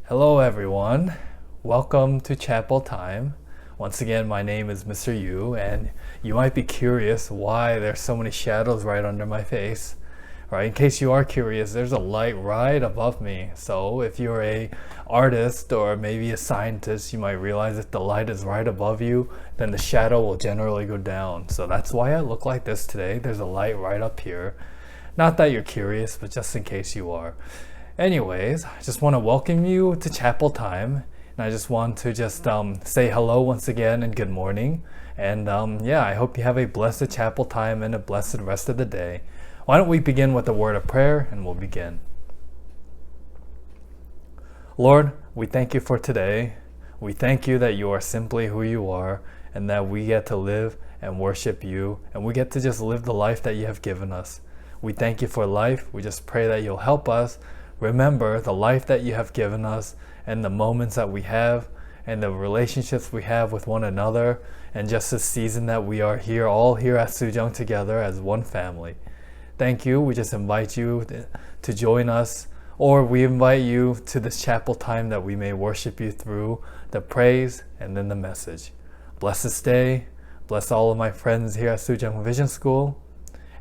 Hello, everyone. Welcome to Chapel Time. Once again, my name is Mr. Yu, and you might be curious why there's so many shadows right under my face. Right? In case you are curious, there's a light right above me. So if you're a artist or maybe a scientist, you might realize if the light is right above you, then the shadow will generally go down. So that's why I look like this today. There's a light right up here. Not that you're curious, but just in case you are. Anyways, I just want to welcome you to Chapel Time. And I just want to say hello once again and good morning. And I hope you have a blessed chapel time and a blessed rest of the day. Why don't we begin with a word of prayer and we'll begin. Lord, we thank you for today. We thank you that you are simply who you are and that we get to live and worship you and we get to just live the life that you have given us. We thank you for life. We just pray that you'll help us remember the life that you have given us and the moments that we have and the relationships we have with one another and just the season that we are here, all here at Sujong together as one family. Thank you. We just invite you to join us, or we invite you to this chapel time that we may worship you through the praise and then the message. Bless this day. Bless all of my friends here at Sujong Vision School.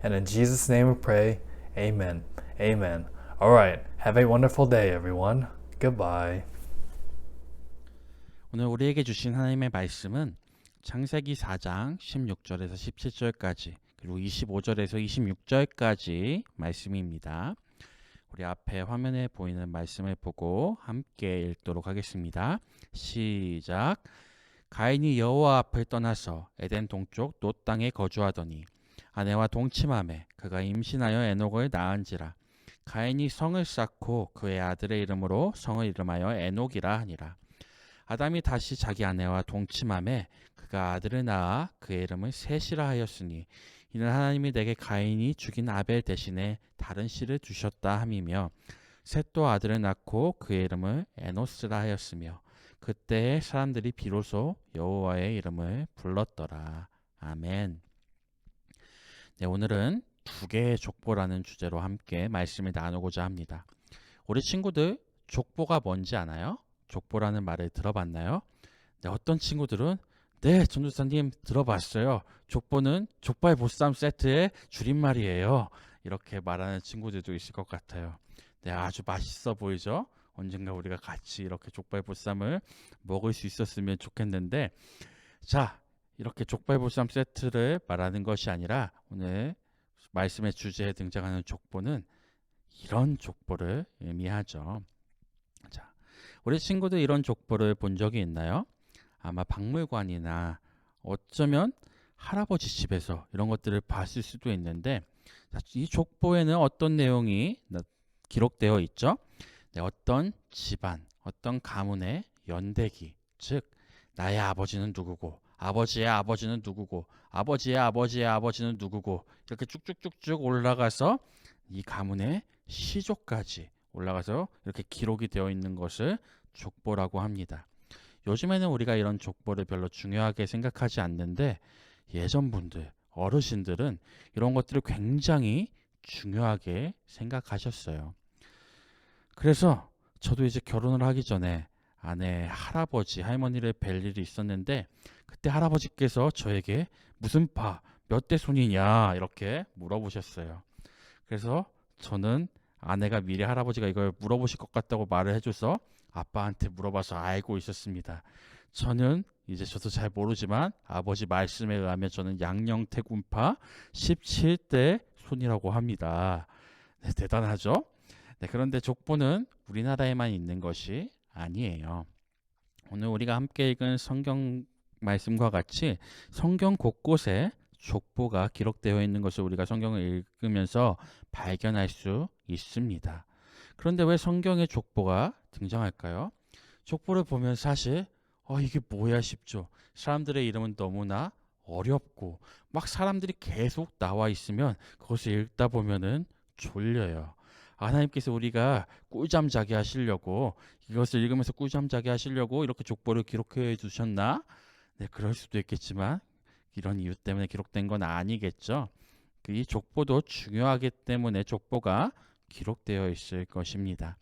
And in Jesus' name we pray. Amen. Amen. All right. Have a wonderful day, everyone. Goodbye. 오늘 우리에게 주신 하나님의 말씀은 창세기 4장 16절에서 17절까지 그리고 25절에서 26절까지 말씀입니다. 우리 앞에 화면에 보이는 말씀을 보고 함께 읽도록 하겠습니다. 시작. 가인이 여호와 앞을 떠나서 에덴 동쪽 놋 땅에 거주하더니 아내와 동침하매 그가 임신하여 에녹을 낳은지라. 가인이 성을 쌓고 그의 아들의 이름으로 성을 이름하여 에녹이라 하니라. 아담이 다시 자기 아내와 동침하매 그가 아들을 낳아 그의 이름을 셋이라 하였으니 이는 하나님이 내게 가인이 죽인 아벨 대신에 다른 씨를 주셨다 함이며 셋도 아들을 낳고 그의 이름을 에노스라 하였으며 그때의 사람들이 비로소 여호와의 이름을 불렀더라. 아멘. 네, 오늘은 두 개의 족보라는 주제로 함께 말씀을 나누고자 합니다. 우리 친구들 족보가 뭔지 아나요? 족보라는 말을 들어봤나요? 네, 어떤 친구들은 네, 전도사님 들어봤어요. 족보는 족발 보쌈 세트의 줄임말이에요. 이렇게 말하는 친구들도 있을 것 같아요. 네, 아주 맛있어 보이죠? 언젠가 우리가 같이 이렇게 족발 보쌈을 먹을 수 있었으면 좋겠는데, 자, 이렇게 족발 보쌈 세트를 말하는 것이 아니라 오늘 말씀의 주제에 등장하는 족보는 이런 족보를 의미하죠. 자, 우리 친구들 이런 족보를 본 적이 있나요? 아마 박물관이나 어쩌면 할아버지 집에서 이런 것들을 봤을 수도 있는데, 이 족보에는 어떤 내용이 기록되어 있죠? 네, 어떤 집안, 어떤 가문의 연대기, 즉 나의 아버지는 누구고 아버지의 아버지는 누구고 아버지의 아버지의 아버지는 누구고 이렇게 쭉쭉쭉쭉 올라가서 이 가문의 시조까지 올라가서 이렇게 기록이 되어 있는 것을 족보라고 합니다. 요즘에는 우리가 이런 족보를 별로 중요하게 생각하지 않는데 예전 분들, 어르신들은 이런 것들을 굉장히 중요하게 생각하셨어요. 그래서 저도 이제 결혼을 하기 전에 아내 할아버지, 할머니를 뵐 일이 있었는데 그때 할아버지께서 저에게 무슨 파, 몇 대 손이냐 이렇게 물어보셨어요. 그래서 저는 아내가 미리 할아버지가 이걸 물어보실 것 같다고 말을 해줘서 아빠한테 물어봐서 알고 있었습니다. 저는 이제 저도 잘 모르지만 아버지 말씀에 의하면 저는 양녕태군파 17대 손이라고 합니다. 네, 대단하죠? 네, 그런데 족보는 우리나라에만 있는 것이 아니에요. 오늘 우리가 함께 읽은 성경 말씀과 같이 성경 곳곳에 족보가 기록되어 있는 것을 우리가 성경을 읽으면서 발견할 수 있습니다. 그런데 왜 성경에 족보가 등장할까요? 족보를 보면 사실 이게 뭐야 싶죠. 사람들의 이름은 너무나 어렵고 막 사람들이 계속 나와 있으면 그것을 읽다 보면은 졸려요. 하나님께서 우리가 꿀잠 자게 하시려고 이것을 읽으면서 꿀잠 자게 하시려고 이렇게 족보를 기록해 두셨나? 네, 그럴 수도 있겠지만 이런 이유 때문에 기록된 건 아니겠죠. 이 족보도 중요하기 때문에 족보가 기록되어 있을 것입니다.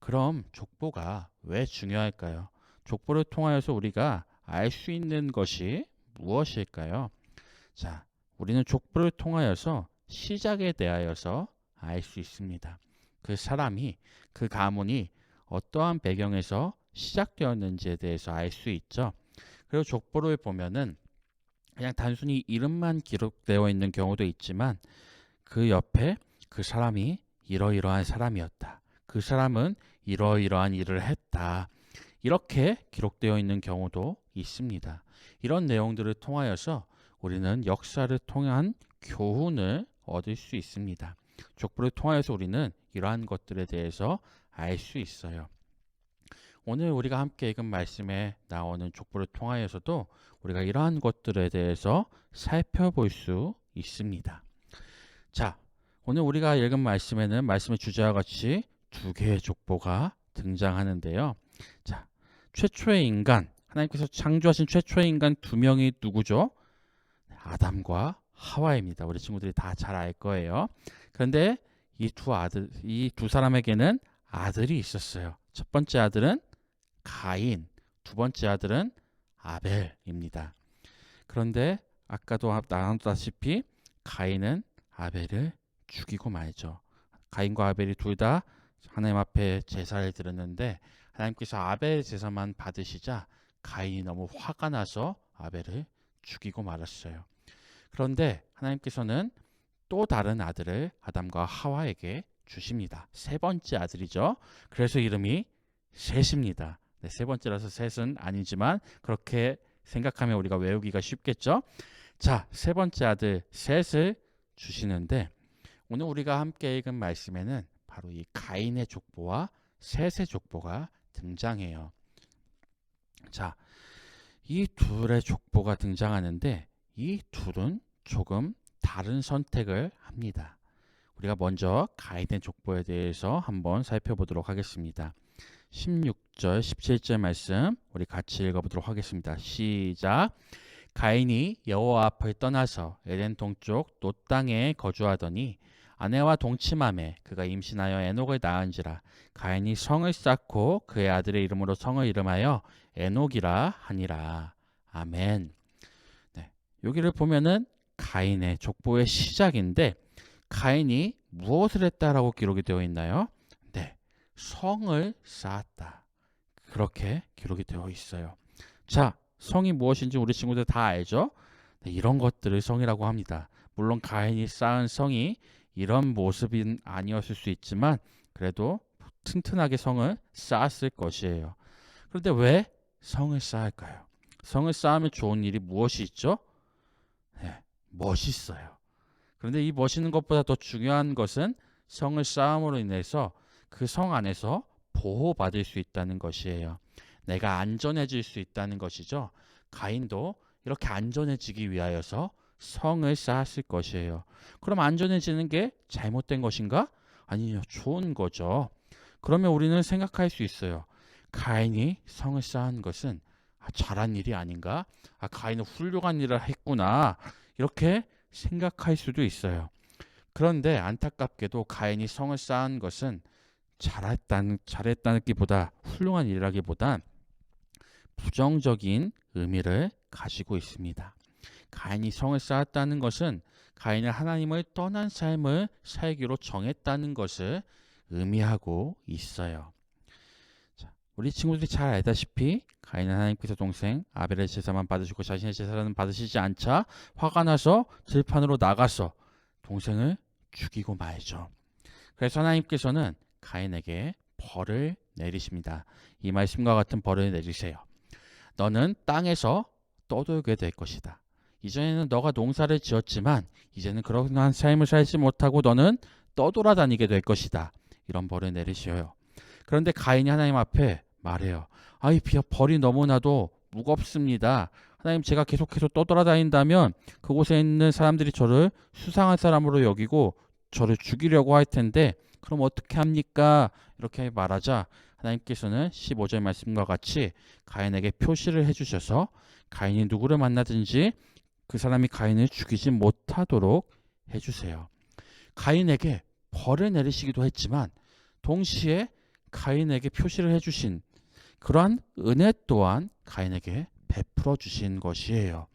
그럼 족보가 왜 중요할까요? 족보를 통하여서 우리가 알 수 있는 것이 무엇일까요? 자, 우리는 족보를 통하여서 시작에 대하여서 알 수 있습니다. 그 사람이, 그 가문이 어떠한 배경에서 시작되었는지에 대해서 알 수 있죠. 그리고 족보를 보면은 그냥 단순히 이름만 기록되어 있는 경우도 있지만 그 옆에 그 사람이 이러이러한 사람이었다. 그 사람은 이러이러한 일을 했다. 이렇게 기록되어 있는 경우도 있습니다. 이런 내용들을 통하여서 우리는 역사를 통한 교훈을 얻을 수 있습니다. 족보를 통하여서 우리는 이러한 것들에 대해서 알 수 있어요. 오늘 우리가 함께 읽은 말씀에 나오는 족보를 통하여서도 우리가 이러한 것들에 대해서 살펴볼 수 있습니다. 자, 오늘 우리가 읽은 말씀에는 말씀의 주제와 같이 두 개의 족보가 등장하는데요. 자, 최초의 인간, 하나님께서 창조하신 최초의 인간 두 명이 누구죠? 아담과 하와입니다. 우리 친구들이 다 잘 알 거예요. 그런데 이 두 사람에게는 아들이 있었어요. 첫 번째 아들은 가인, 두 번째 아들은 아벨입니다. 그런데 아까도 나눴다시피 가인은 아벨을 죽이고 말죠. 가인과 아벨이 둘 다 하나님 앞에 제사를 드렸는데 하나님께서 아벨 제사만 받으시자 가인이 너무 화가 나서 아벨을 죽이고 말았어요. 그런데 하나님께서는 또 다른 아들을 아담과 하와에게 주십니다. 세 번째 아들이죠. 그래서 이름이 셋입니다. 네, 세 번째라서 셋은 아니지만 그렇게 생각하면 우리가 외우기가 쉽겠죠. 자, 세 번째 아들 셋을 주시는데 오늘 우리가 함께 읽은 말씀에는 바로 이 가인의 족보와 셋의 족보가 등장해요. 자, 이 둘의 족보가 등장하는데 이 둘은 조금 다른 선택을 합니다. 우리가 먼저 가인의 족보에 대해서 한번 살펴보도록 하겠습니다. 16절, 17절 말씀 우리 같이 읽어보도록 하겠습니다. 시작. 가인이 여호와 앞을 떠나서 에덴 동쪽 놋 땅에 거주하더니 아내와 동침하매 그가 임신하여 에녹을 낳은지라. 가인이 성을 쌓고 그의 아들의 이름으로 성을 이름하여 에녹이라 하니라. 아멘. 네, 여기를 보면은 가인의 족보의 시작인데 가인이 무엇을 했다라고 기록이 되어 있나요? 네, 성을 쌓았다. 그렇게 기록이 되어 있어요. 자, 성이 무엇인지 우리 친구들 다 알죠? 네, 이런 것들을 성이라고 합니다. 물론 가인이 쌓은 성이 이런 모습은 아니었을 수 있지만 그래도 튼튼하게 성을 쌓았을 것이에요. 그런데 왜 성을 쌓을까요? 성을 쌓으면 좋은 일이 무엇이 있죠? 네, 멋있어요. 그런데 이 멋있는 것보다 더 중요한 것은 성을 쌓음으로 인해서 그 성 안에서 보호받을 수 있다는 것이에요. 내가 안전해질 수 있다는 것이죠. 가인도 이렇게 안전해지기 위하여서 성을 쌓았을 것이에요. 그럼 안전해지는 게 잘못된 것인가? 아니요, 좋은 거죠. 그러면 우리는 생각할 수 있어요. 가인이 성을 쌓은 것은 잘한 일이 아닌가? 가인은 훌륭한 일을 했구나. 이렇게 생각할 수도 있어요. 그런데 안타깝게도 가인이 성을 쌓은 것은 잘했다기보다 훌륭한 일이라기보다 부정적인 의미를 가지고 있습니다. 가인이 성을 쌓았다는 것은 가인은 하나님을 떠난 삶을 살기로 정했다는 것을 의미하고 있어요. 자, 우리 친구들이 잘 알다시피 가인은 하나님께서 동생 아벨의 제사만 받으시고 자신의 제사는 받으시지 않자 화가 나서 들판으로 나가서 동생을 죽이고 말죠. 그래서 하나님께서는 가인에게 벌을 내리십니다. 이 말씀과 같은 벌을 내리세요. 너는 땅에서 떠돌게 될 것이다. 이전에는 너가 농사를 지었지만 이제는 그러한 삶을 살지 못하고 너는 떠돌아다니게 될 것이다. 이런 벌을 내리셔요. 그런데 가인이 하나님 앞에 말해요. 이 벌이 너무나도 무겁습니다. 하나님, 제가 계속해서 떠돌아다닌다면 그곳에 있는 사람들이 저를 수상한 사람으로 여기고 저를 죽이려고 할 텐데 그럼 어떻게 합니까? 이렇게 말하자 하나님께서는 15절 말씀과 같이 가인에게 표시를 해주셔서 가인이 누구를 만나든지 그 사람이 가인을 죽이지 못하도록 해주세요. 가인에게 벌을 내리시기도 했지만 동시에 가인에게 표시를 해주신 그러한 은혜 또한 가인에게 베풀어 주신 것이에요.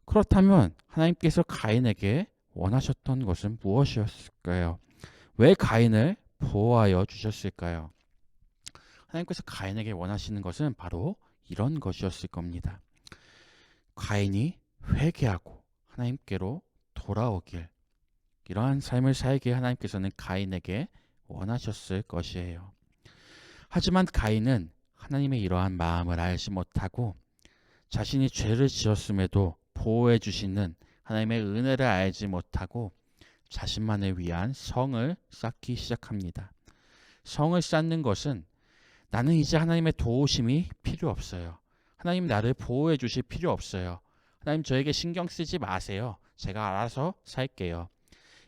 그렇다면 하나님께서 가인에게 원하셨던 것은 무엇이었을까요? 왜 가인을 보호하여 주셨을까요? 하나님께서 가인에게 원하시는 것은 바로 이런 것이었을 겁니다. 가인이 회개하고 하나님께로 돌아오길, 이러한 삶을 살게 하나님께서는 가인에게 원하셨을 것이에요. 하지만 가인은 하나님의 이러한 마음을 알지 못하고 자신이 죄를 지었음에도 보호해 주시는 하나님의 은혜를 알지 못하고 자신만을 위한 성을 쌓기 시작합니다. 성을 쌓는 것은 나는 이제 하나님의 도우심이 필요 없어요. 하나님 나를 보호해 주실 필요 없어요. 하나님 저에게 신경 쓰지 마세요. 제가 알아서 살게요.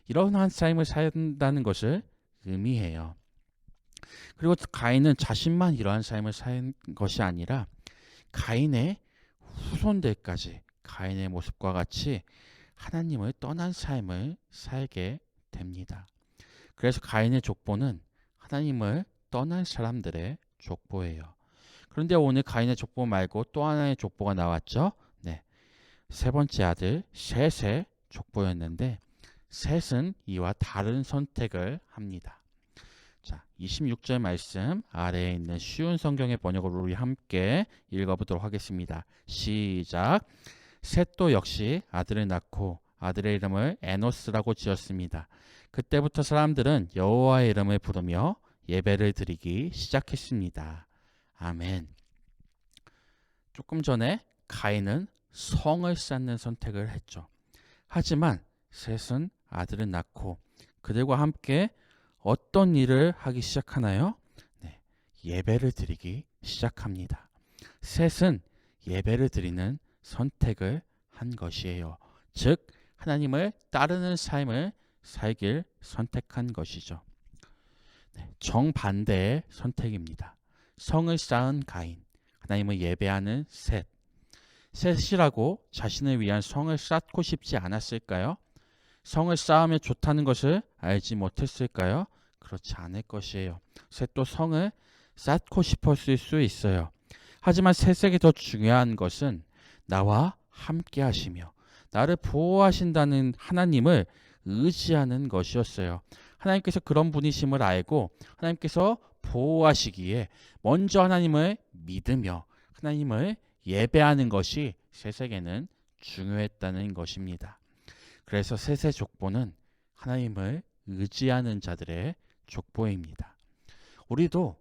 이러한 삶을 산다는 것을 의미해요. 그리고 가인은 자신만 이러한 삶을 산 것이 아니라 가인의 후손들까지 가인의 모습과 같이 하나님을 떠난 삶을 살게 됩니다. 그래서 가인의 족보는 하나님을 떠난 사람들의 족보예요. 그런데 오늘 가인의 족보 말고 또 하나의 족보가 나왔죠. 네, 세 번째 아들 셋의 족보였는데 셋은 이와 다른 선택을 합니다. 자, 26절 말씀 아래에 있는 쉬운 성경의 번역으로 우리 함께 읽어보도록 하겠습니다. 시작. 셋도 역시 아들을 낳고 아들의 이름을 에노스라고 지었습니다. 그때부터 사람들은 여호와의 이름을 부르며 예배를 드리기 시작했습니다. 아멘. 조금 전에 가인은 성을 쌓는 선택을 했죠. 하지만 셋은 아들을 낳고 그들과 함께 어떤 일을 하기 시작하나요? 네, 예배를 드리기 시작합니다. 셋은 예배를 드리는 선택을 한 것이에요. 즉 하나님을 따르는 삶을 살길 선택한 것이죠. 네, 정반대의 선택입니다. 성을 쌓은 가인, 하나님을 예배하는 셋. 셋이라고 자신을 위한 성을 쌓고 싶지 않았을까요? 성을 쌓으면 좋다는 것을 알지 못했을까요? 그렇지 않을 것이에요. 셋도 성을 쌓고 싶었을 수 있어요. 하지만 셋에게 더 중요한 것은 나와 함께 하시며 나를 보호하신다는 하나님을 의지하는 것이었어요. 하나님께서 그런 분이심을 알고 하나님께서 보호하시기에 먼저 하나님을 믿으며 하나님을 예배하는 것이 셋에게는 중요했다는 것입니다. 그래서 셋의 족보는 하나님을 의지하는 자들의 족보입니다. 우리도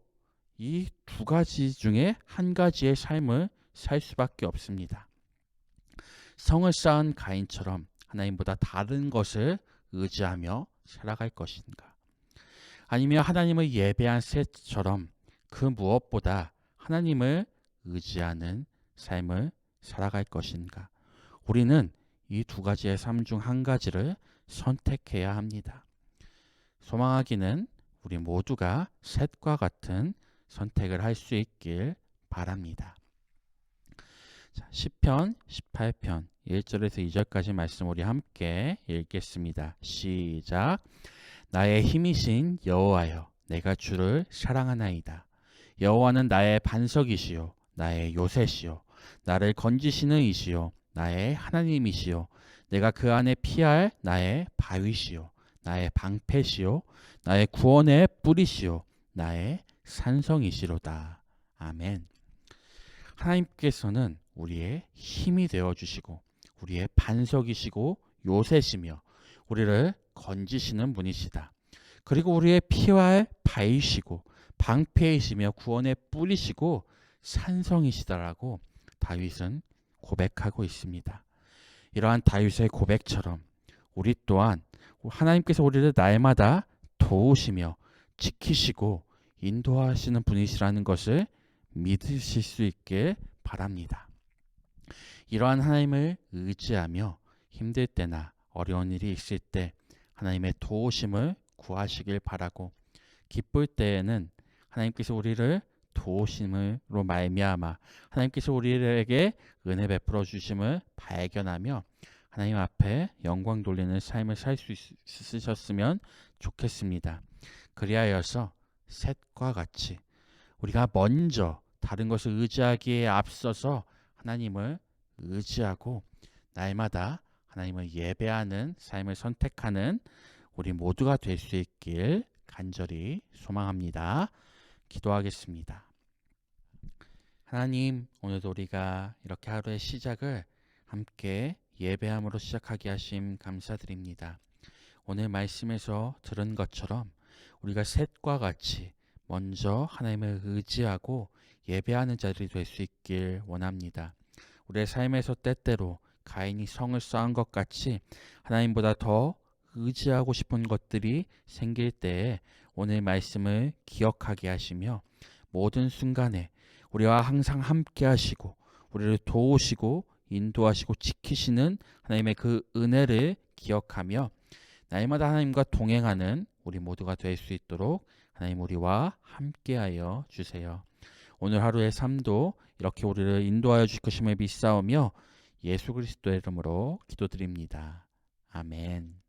이 두 가지 중에 한 가지의 삶을 살 수밖에 없습니다. 성을 쌓은 가인처럼 하나님보다 다른 것을 의지하며 살아갈 것인가? 아니면 하나님을 예배한 셋처럼 그 무엇보다 하나님을 의지하는 삶을 살아갈 것인가? 우리는 이 두 가지의 삶 중 한 가지를 선택해야 합니다. 소망하기는 우리 모두가 셋과 같은 선택을 할 수 있길 바랍니다. 자, 시편 18편 1절에서 2절까지 말씀 우리 함께 읽겠습니다. 시작. 나의 힘이신 여호와여, 내가 주를 사랑하나이다. 여호와는 나의 반석이시요 나의 요새시요 나를 건지시는 이시요 나의 하나님이시요 내가 그 안에 피할 나의 바위시요 나의 방패시요 나의 구원의 뿌리시요 나의 산성이시로다. 아멘. 하나님께서는 우리의 힘이 되어주시고 우리의 반석이시고 요새시며 우리를 건지시는 분이시다. 그리고 우리의 피할 바위시고 방패이시며 구원의 뿌리시고 산성이시다라고 다윗은 고백하고 있습니다. 이러한 다윗의 고백처럼 우리 또한 하나님께서 우리를 날마다 도우시며 지키시고 인도하시는 분이시라는 것을 믿으실 수 있게 바랍니다. 이러한 하나님을 의지하며 힘들 때나 어려운 일이 있을 때 하나님의 도우심을 구하시길 바라고 기쁠 때에는 하나님께서 우리를 도우심으로 말미암아 하나님께서 우리에게 은혜 베풀어 주심을 발견하며 하나님 앞에 영광 돌리는 삶을 살 수 있으셨으면 좋겠습니다. 그리하여서 셋과 같이 우리가 먼저 다른 것을 의지하기에 앞서서 하나님을 의지하고 날마다 하나님을 예배하는 삶을 선택하는 우리 모두가 될 수 있길 간절히 소망합니다. 기도하겠습니다. 하나님, 오늘도 우리가 이렇게 하루의 시작을 함께 예배함으로 시작하게 하심 감사드립니다. 오늘 말씀에서 들은 것처럼 우리가 셋과 같이 먼저 하나님을 의지하고 예배하는 자들이 될 수 있길 원합니다. 우리의 삶에서 때때로 가인이 성을 쌓은 것 같이 하나님보다 더 의지하고 싶은 것들이 생길 때에 오늘 말씀을 기억하게 하시며 모든 순간에 우리와 항상 함께 하시고 우리를 도우시고 인도하시고 지키시는 하나님의 그 은혜를 기억하며 날마다 하나님과 동행하는 우리 모두가 될 수 있도록 하나님 우리와 함께하여 주세요. 오늘 하루의 삶도 이렇게 우리를 인도하여 주실 것임을 믿사오며 예수 그리스도의 이름으로 기도드립니다. 아멘.